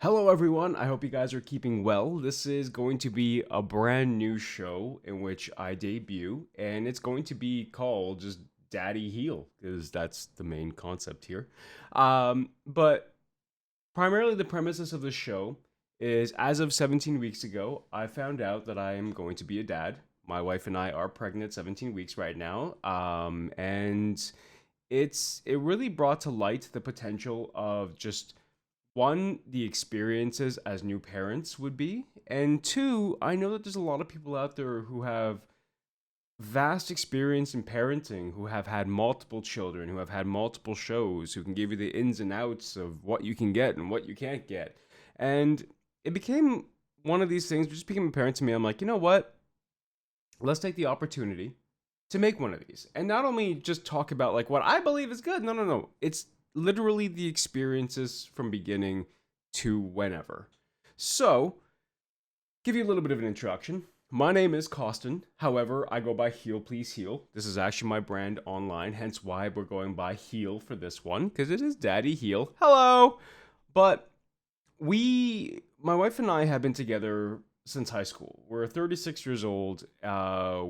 Hello, everyone. I hope you guys are keeping well. This is going to be a brand new show in which I debut, and it's going to be called just Daddy Heal, because that's the main concept here. But primarily, the premises of the show is as of 17 weeks ago, I found out that I am going to be a dad. My wife and I are pregnant 17 weeks right now. And it really brought to light the potential of just one, the experiences as new parents would be, and two, I know that there's a lot of people out there who have vast experience in parenting, who have had multiple children, who have had multiple shows, who can give you the ins and outs of what you can get and what you can't get. And it became one of these things, just became apparent to me. I'm like, you know what? Let's take the opportunity to make one of these. And not only just talk about like what I believe is good. No, no, no. It's literally the experiences from beginning to whenever. So, give you a little bit of an introduction. My name is Costin. However, I go by Heal Please Heal. This is actually my brand online, hence why we're going by Heal for this one, because it is Daddy Heal. Hello! But my wife and I have been together since high school. We're 36 years old.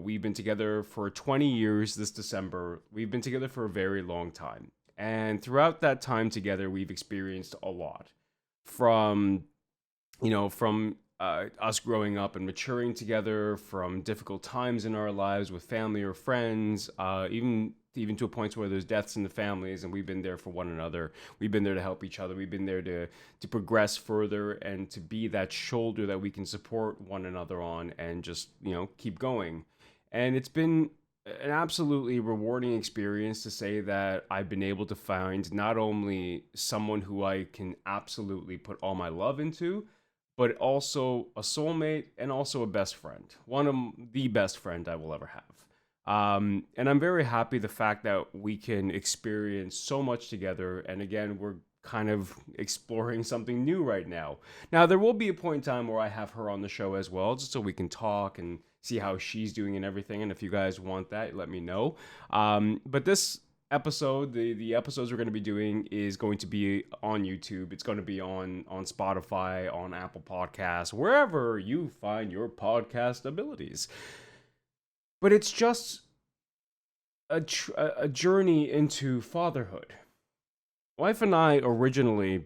We've been together for 20 years this December. We've been together for a very long time. And throughout that time together, we've experienced a lot. From, from us growing up and maturing together, from difficult times in our lives with family or friends, even to a point where there's deaths in the families, and we've been there for one another. We've been there to help each other. We've been there to progress further and to be that shoulder that we can support one another on and just keep going. And it's been an absolutely rewarding experience to say that I've been able to find not only someone who I can absolutely put all my love into, but also a soulmate and also a best friend. One of the best friend I will ever have. And I'm very happy the fact that we can experience so much together. And again, we're kind of exploring something new right now. Now, there will be a point in time where I have her on the show as well, just so we can talk and see how she's doing and everything. And if you guys want that, let me know. But this episode, the episodes we're going to be doing is going to be on YouTube. It's going to be on Spotify, on Apple Podcasts, wherever you find your podcast abilities. But it's just a journey into fatherhood. Wife and I originally,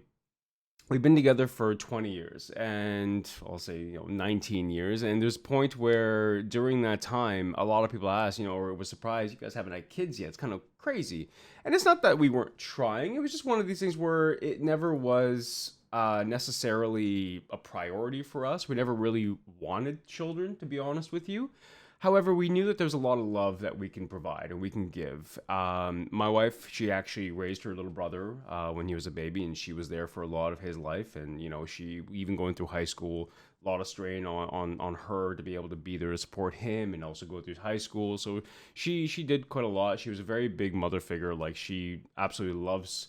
we've been together for 20 years, and I'll say 19 years. And there's a point where during that time, a lot of people asked, or was surprised, you guys haven't had kids yet. It's kind of crazy. And it's not that we weren't trying. It was just one of these things where it never was necessarily a priority for us. We never really wanted children, to be honest with you. However, we knew that there's a lot of love that we can provide and we can give. My wife, she actually raised her little brother when he was a baby, and she was there for a lot of his life. And she, even going through high school, a lot of strain on her to be able to be there to support him and also go through high school. So she did quite a lot. She was a very big mother figure. Like, she absolutely loves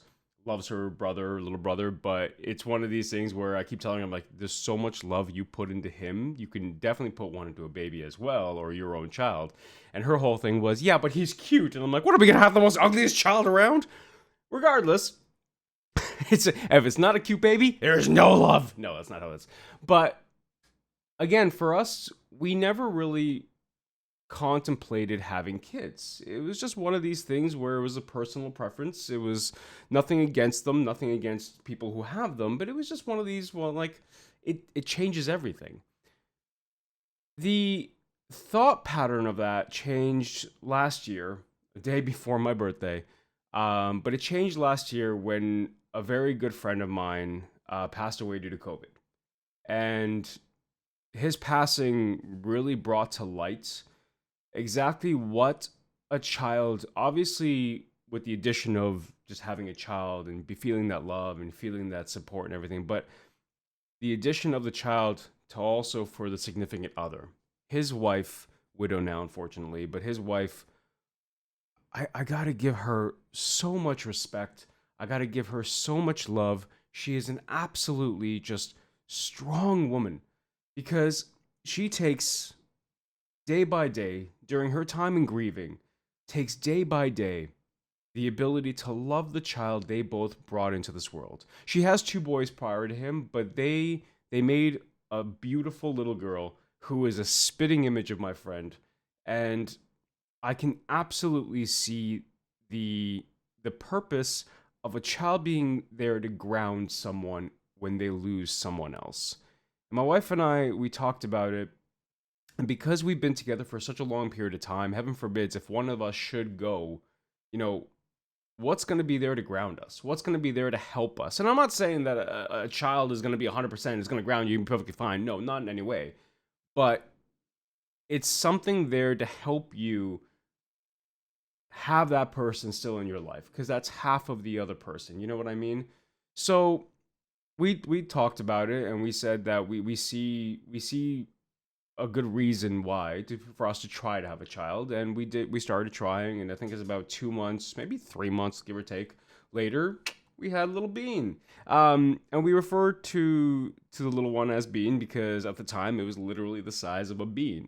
her little brother. But it's one of these things where I keep telling her, I'm like, there's so much love you put into him, you can definitely put one into a baby as well, or your own child. And her whole thing was, yeah, but he's cute. And I'm like, what, are we gonna have the most ugliest child around? Regardless, if it's not a cute baby, there's no love. No, that's not how it's. But again, for us, we never really contemplated having kids. It was just one of these things where it was a personal preference. It was nothing against them, nothing against people who have them, but it was just one of these, well, like, it changes everything. The thought pattern of that changed last year, the day before my birthday. But it changed last year when a very good friend of mine passed away due to COVID. And his passing really brought to light exactly what a child, obviously with the addition of just having a child and be feeling that love and feeling that support and everything, but the addition of the child to also for the significant other. His wife, widow now unfortunately, but his wife, I gotta give her so much respect. I gotta give her so much love. She is an absolutely just strong woman, because she takes day by day during her time in grieving, takes day by day the ability to love the child they both brought into this world. She has two boys prior to him, but they made a beautiful little girl who is a spitting image of my friend, and I can absolutely see the the purpose of a child being there to ground someone when they lose someone else. My wife and I, we talked about it, and because we've been together for such a long period of time, heaven forbids if one of us should go, you know, what's going to be there to ground us? What's going to be there to help us? And I'm not saying that a child is going to be 100%, is going to ground you and be perfectly fine. No, not in any way. But it's something there to help you have that person still in your life because that's half of the other person. You know what I mean? So we talked about it and we said that we see a good reason why for us to try to have a child, and we started trying, and I think it's about 2 months, maybe 3 months, give or take, later we had little Bean. And we referred to the little one as Bean because at the time it was literally the size of a bean.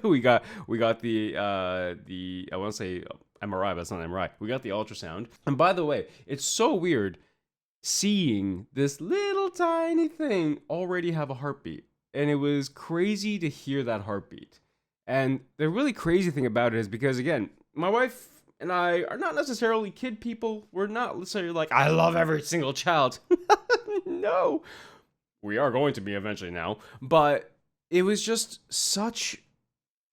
We got the, I want to say MRI, but it's not MRI. We got the ultrasound, and by the way, it's so weird seeing this little tiny thing already have a heartbeat. And it was crazy to hear that heartbeat. And the really crazy thing about it is because, again, my wife and I are not necessarily kid people. We're not necessarily like, I love every single child. No. We are going to be eventually now. But it was just such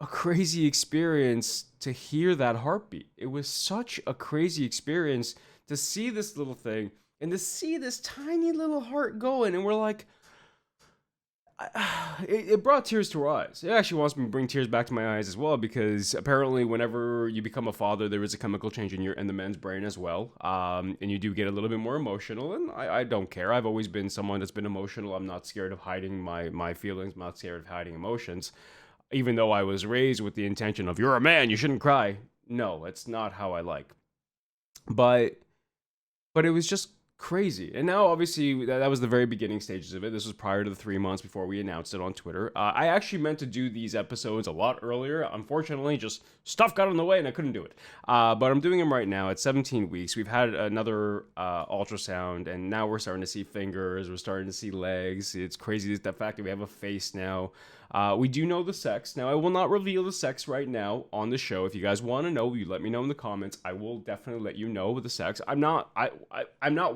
a crazy experience to hear that heartbeat. It was such a crazy experience to see this little thing and to see this tiny little heart going. And we're like, it brought tears to our eyes. It actually wants me to bring tears back to my eyes as well, because apparently whenever you become a father, there is a chemical change in the men's brain as well, and you do get a little bit more emotional, and I don't care. I've always been someone that's been emotional. I'm not scared of hiding my feelings. I'm not scared of hiding emotions, even though I was raised with the intention of, you're a man, you shouldn't cry. No, it's not how I like. But it was just crazy. And now, obviously, that was the very beginning stages of it. This was prior to the 3 months before we announced it on Twitter. I actually meant to do these episodes a lot earlier. Unfortunately, just stuff got in the way and I couldn't do it. But I'm doing them right now at 17 weeks. We've had another ultrasound, and now we're starting to see fingers. We're starting to see legs. It's crazy the fact that we have a face now. We do know the sex. Now, I will not reveal the sex right now on the show. If you guys want to know, you let me know in the comments. I will definitely let you know the sex. I'm not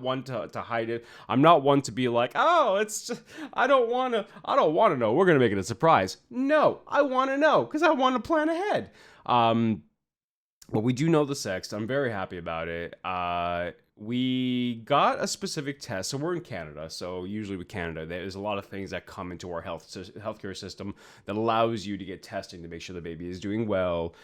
one to hide it. I'm not one to be like, oh, it's just, I don't want to know. We're going to make it a surprise. No, I want to know because I want to plan ahead. But we do know the sex. I'm very happy about it. We got a specific test. So we're in Canada. So usually with Canada, there's a lot of things that come into our healthcare system that allows you to get testing to make sure the baby is doing well,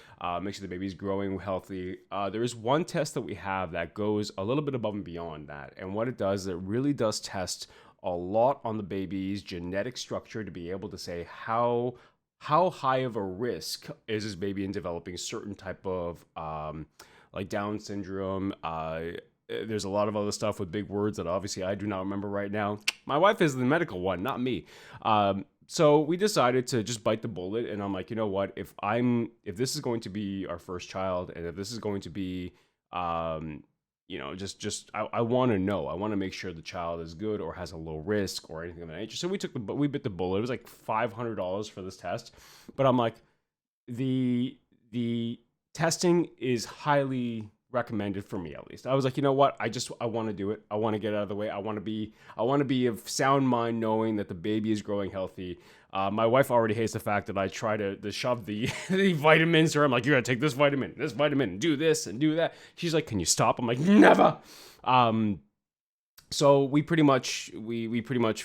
make sure the baby is growing healthy. There is one test that we have that goes a little bit above and beyond that. And what it does is it really does test a lot on the baby's genetic structure to be able to say how high of a risk is this baby in developing certain type of like Down syndrome. There's a lot of other stuff with big words that obviously I do not remember right now. My wife is the medical one, not me. So we decided to just bite the bullet, and I'm like, you know what? If this is going to be our first child, and if this is going to be, I want to know. I want to make sure the child is good or has a low risk or anything of that nature. So we bit the bullet. It was like $500 for this test, but I'm like, the testing is highly recommended for me, at least. I was like, you know what? I want to do it. I want to get out of the way. I want to be of sound mind knowing that the baby is growing healthy. My wife already hates the fact that I try to shove the, the vitamins to her. I'm like, you gotta take this vitamin, do this and do that. She's like, can you stop? I'm like, never. So we pretty much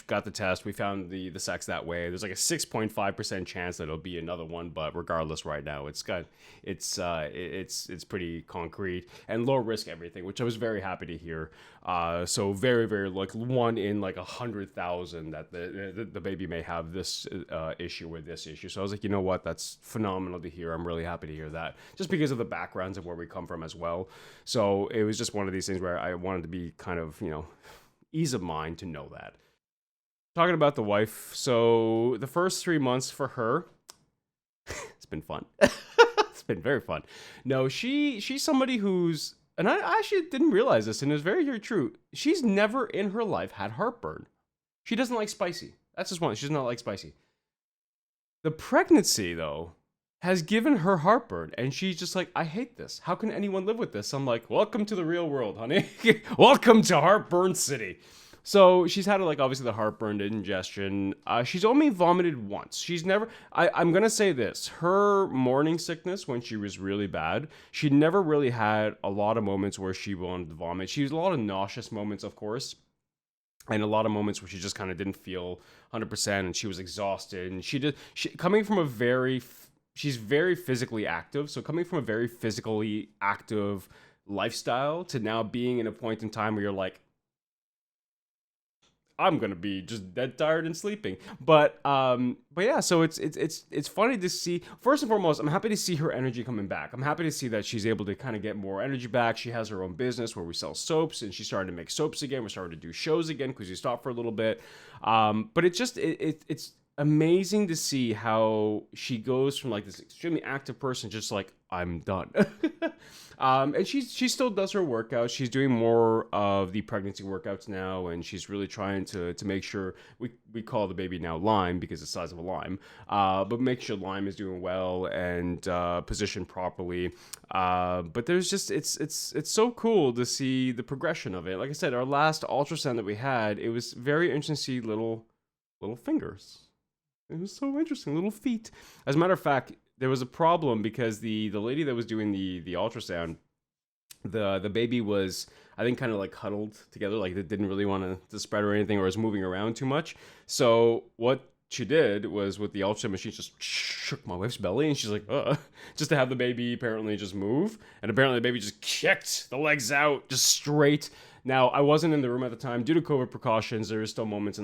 got the test. We found the sex that way. There's like a 6.5% chance that it'll be another one, but regardless, right now it's pretty concrete and low risk everything, which I was very happy to hear. So very, very like 1 in like 100,000 that the baby may have this issue or this issue. So I was like, you know what, that's phenomenal to hear. I'm really happy to hear that, just because of the backgrounds of where we come from as well. So it was just one of these things where I wanted to be kind of, ease of mind to know that. Talking about the wife, so the first 3 months for her, it's been fun. It's been very fun. No, she's somebody who's and I actually didn't realize this, and it's very, very true. She's never in her life had heartburn. She doesn't like spicy. That's just one. She does not like spicy. The pregnancy, though, has given her heartburn, and she's just like, I hate this. How can anyone live with this? I'm like, welcome to the real world, honey. Welcome to Heartburn City. So she's had like obviously the heartburn, the indigestion. She's only vomited once. She's never. I'm gonna say this: her morning sickness when she was really bad, she never really had a lot of moments where she wanted to vomit. She was a lot of nauseous moments, of course, and a lot of moments where she just kind of didn't feel 100% and she was exhausted. And she coming from a she's very physically active. So coming from a very physically active lifestyle to now being in a point in time where you're like, I'm gonna be just dead tired and sleeping. But yeah, so it's funny to see. First and foremost, I'm happy to see her energy coming back. I'm happy to see that she's able to kind of get more energy back. She has her own business where we sell soaps, and she's starting to make soaps again. We're starting to do shows again because we stopped for a little bit. But it's amazing to see how she goes from like this extremely active person, just like I'm done. And she still does her workouts. She's doing more of the pregnancy workouts now, and she's really trying to make sure we call the baby now Lime because it's the size of a lime. But make sure Lime is doing well and positioned properly. But there's just it's so cool to see the progression of it. Like I said, our last ultrasound that we had, it was very interesting to see little fingers. It was so interesting, little feet. As a matter of fact, there was a problem because the lady that was doing the ultrasound, the baby was, I think, kind of like huddled together, like it didn't really want to spread or anything, or was moving around too much. So what she did was with the ultrasound machine, just shook my wife's belly, and she's like, just to have the baby apparently just move, and apparently the baby just kicked the legs out just straight. Now, I wasn't in the room at the time. Due to COVID precautions, there is still moments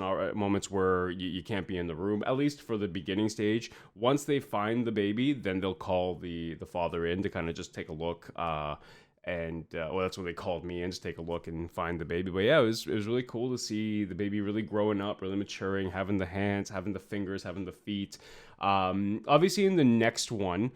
where you can't be in the room, at least for the beginning stage. Once they find the baby, then they'll call the father in to kind of just take a look. Well, that's when they called me in to take a look and find the baby. But yeah, it was really cool to see the baby really growing up, really maturing, having the hands, having the fingers, having the feet. Obviously, in the next one,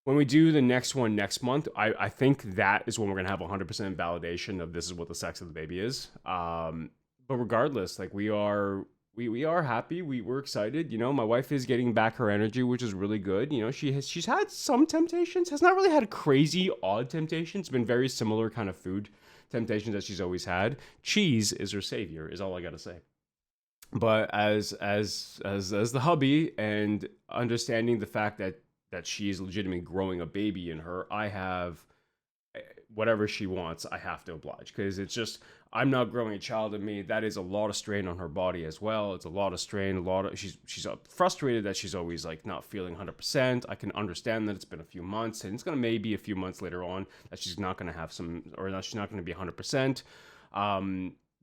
when we do the next one next month, I think that is when we're gonna have 100% validation of this is what the sex of the baby is. But regardless, like we are happy. We're excited. You know, my wife is getting back her energy, which is really good. You know, she's had some temptations, has not really had crazy odd temptations. It's been very similar kind of food temptations that she's always had. Cheese is her savior, is all I gotta say. But as the hubby and understanding the fact that she is legitimately growing a baby in her, I have whatever she wants, I have to oblige because it's just I'm not growing a child in me. That is a lot of strain on her body as well. It's a lot of strain. She's frustrated that she's always like not feeling 100%. I can understand that it's been a few months, and it's gonna maybe a few months later on that she's not gonna have some, or that she's not gonna be 100%.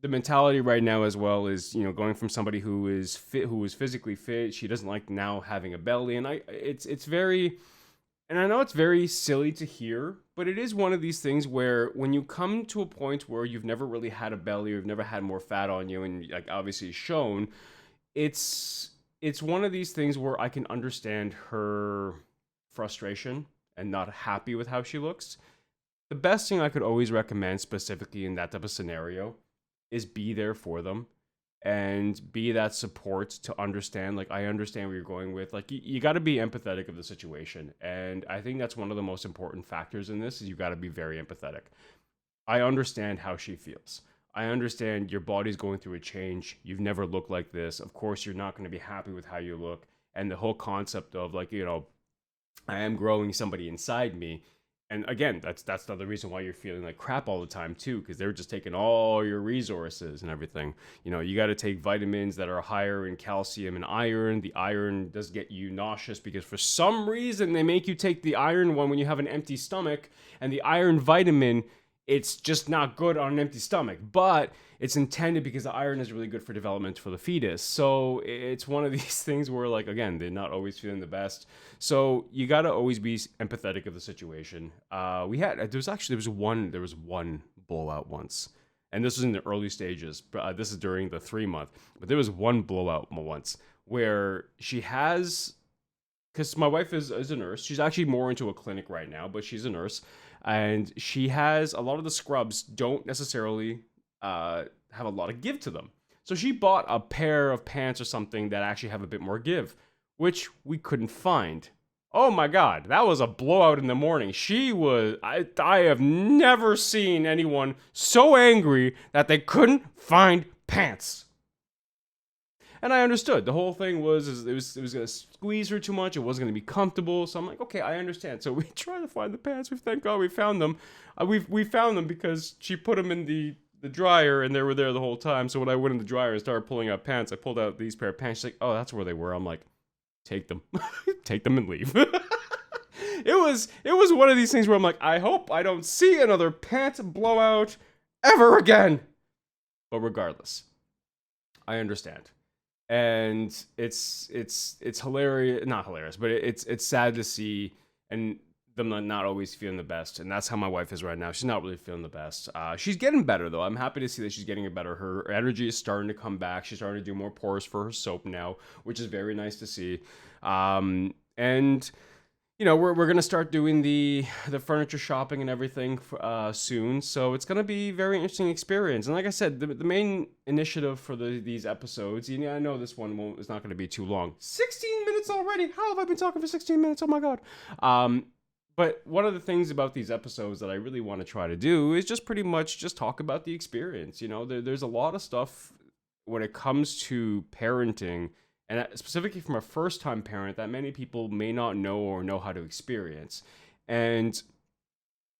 The mentality right now as well is, you know, going from somebody who is fit, who is physically fit, she doesn't like now having a belly, and it's very, and I know it's very silly to hear, but it is one of these things where when you come to a point where you've never really had a belly, or you've never had more fat on you, and like obviously shown, it's one of these things where I can understand her frustration and not happy with how she looks. The best thing I could always recommend, specifically in that type of scenario, is be there for them and be that support to understand. Like, I understand where you're going with, like, you got to be empathetic of the situation. And I think that's one of the most important factors in this is you got to be very empathetic. I understand how she feels. I understand your body's going through a change. You've never looked like this. Of course, you're not going to be happy with how you look. And the whole concept of, like, you know, I am growing somebody inside me. And again, that's another reason why you're feeling like crap all the time too, because they're just taking all your resources and everything. You know, you got to take vitamins that are higher in calcium and iron. The iron does get you nauseous because for some reason they make you take the iron one when you have an empty stomach, and the iron vitamin, it's just not good on an empty stomach, but it's intended because the iron is really good for development for the fetus. So it's one of these things where, like, again, they're not always feeling the best. So you got to always be empathetic of the situation. There was one blowout once, and this was in the early stages. This is during the 3 month, but there was one blowout once where she has, because my wife is a nurse. She's actually more into a clinic right now, but she's a nurse. And she has a lot of the scrubs don't necessarily have a lot of give to them. So she bought a pair of pants or something that actually have a bit more give, which we couldn't find. Oh my god, that was a blowout in the morning. I have never seen anyone so angry that they couldn't find pants. And I understood. The whole thing was it was going to squeeze her too much. It wasn't going to be comfortable. So I'm like, okay, I understand. So we tried to find the pants. Thank God we found them. We found them because she put them in the dryer and they were there the whole time. So when I went in the dryer and started pulling out pants, I pulled out these pair of pants. She's like, oh, that's where they were. I'm like, take them. Take them and leave. It was one of these things where I'm like, I hope I don't see another pants blowout ever again. But regardless, I understand. And it's hilarious, not hilarious, but it's sad to see and them not always feeling the best. And that's how my wife is right now. She's not really feeling the best. She's getting better though. I'm happy to see that she's getting better. Her energy is starting to come back. She's starting to do more pours for her soap now, which is very nice to see. And you know, we're gonna start doing the furniture shopping and everything soon, so it's gonna be a very interesting experience. And like I said, the main initiative for these episodes, you know, I know this one is not gonna be too long. 16 minutes already. How have I been talking for 16 minutes? Oh my god. But one of the things about these episodes that I really want to try to do is just pretty much just talk about the experience. You know, there's a lot of stuff when it comes to parenting, and specifically from a first-time parent, that many people may not know or know how to experience. And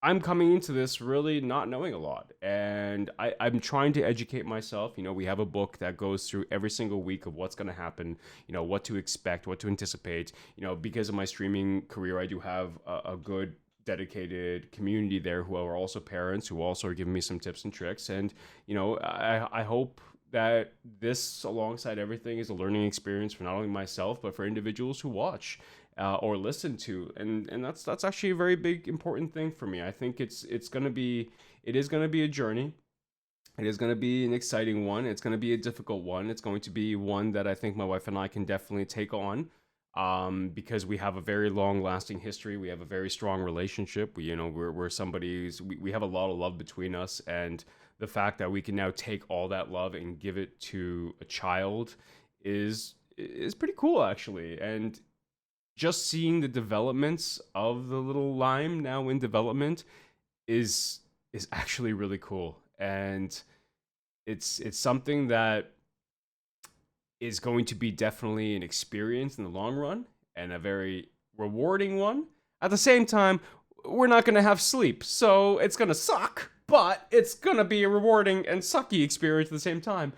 I'm coming into this really not knowing a lot, and I'm trying to educate myself. You know, we have a book that goes through every single week of what's going to happen, you know, what to expect, what to anticipate. You know, because of my streaming career, I do have a good dedicated community there who are also parents, who also are giving me some tips and tricks. And, you know, I hope that this, alongside everything, is a learning experience for not only myself, but for individuals who watch or listen to. And that's actually a very big, important thing for me. I think it is going to be a journey. It is going to be an exciting one. It's going to be a difficult one. It's going to be one that I think my wife and I can definitely take on. Because we have a very long-lasting history, we have a very strong relationship. We're somebody's. We have a lot of love between us, and the fact that we can now take all that love and give it to a child is pretty cool, actually. And just seeing the developments of the little Lime now in development is actually really cool, and it's something that is going to be definitely an experience in the long run and a very rewarding one. At the same time, we're not going to have sleep, so it's going to suck, but it's going to be a rewarding and sucky experience at the same time.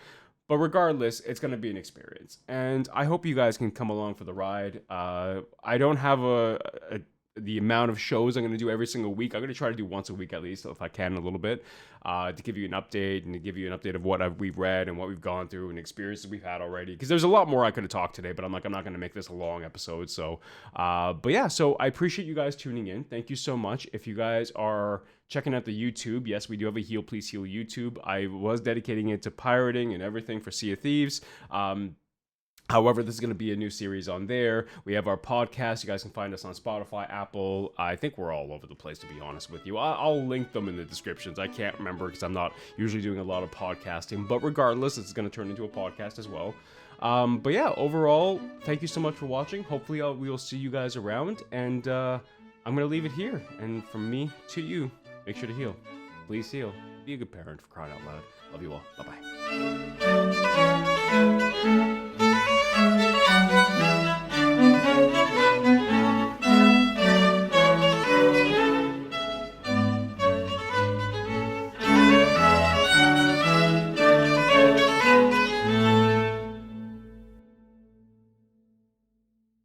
But regardless, it's going to be an experience. And I hope you guys can come along for the ride. I don't have the amount of shows I'm going to do every single week. I'm going to try to do once a week at least, if I can, a little bit, to give you an update and to give you an update of what we've read and what we've gone through and experiences we've had already. Because there's a lot more I could have talked today, but I'm not going to make this a long episode. So, but yeah, so I appreciate you guys tuning in. Thank you so much. If you guys are checking out the YouTube, yes, we do have a Heal Please Heal YouTube. I was dedicating it to pirating and everything for Sea of Thieves. However, this is going to be a new series on there. We have our podcast. You guys can find us on Spotify, Apple. I think we're all over the place, to be honest with you. I'll link them in the descriptions. I can't remember because I'm not usually doing a lot of podcasting. But regardless, it's going to turn into a podcast as well. But yeah, overall, thank you so much for watching. Hopefully, we will see you guys around. And I'm going to leave it here. And from me to you, make sure to heal. Please heal. Be a good parent, for crying out loud. Love you all. Bye-bye.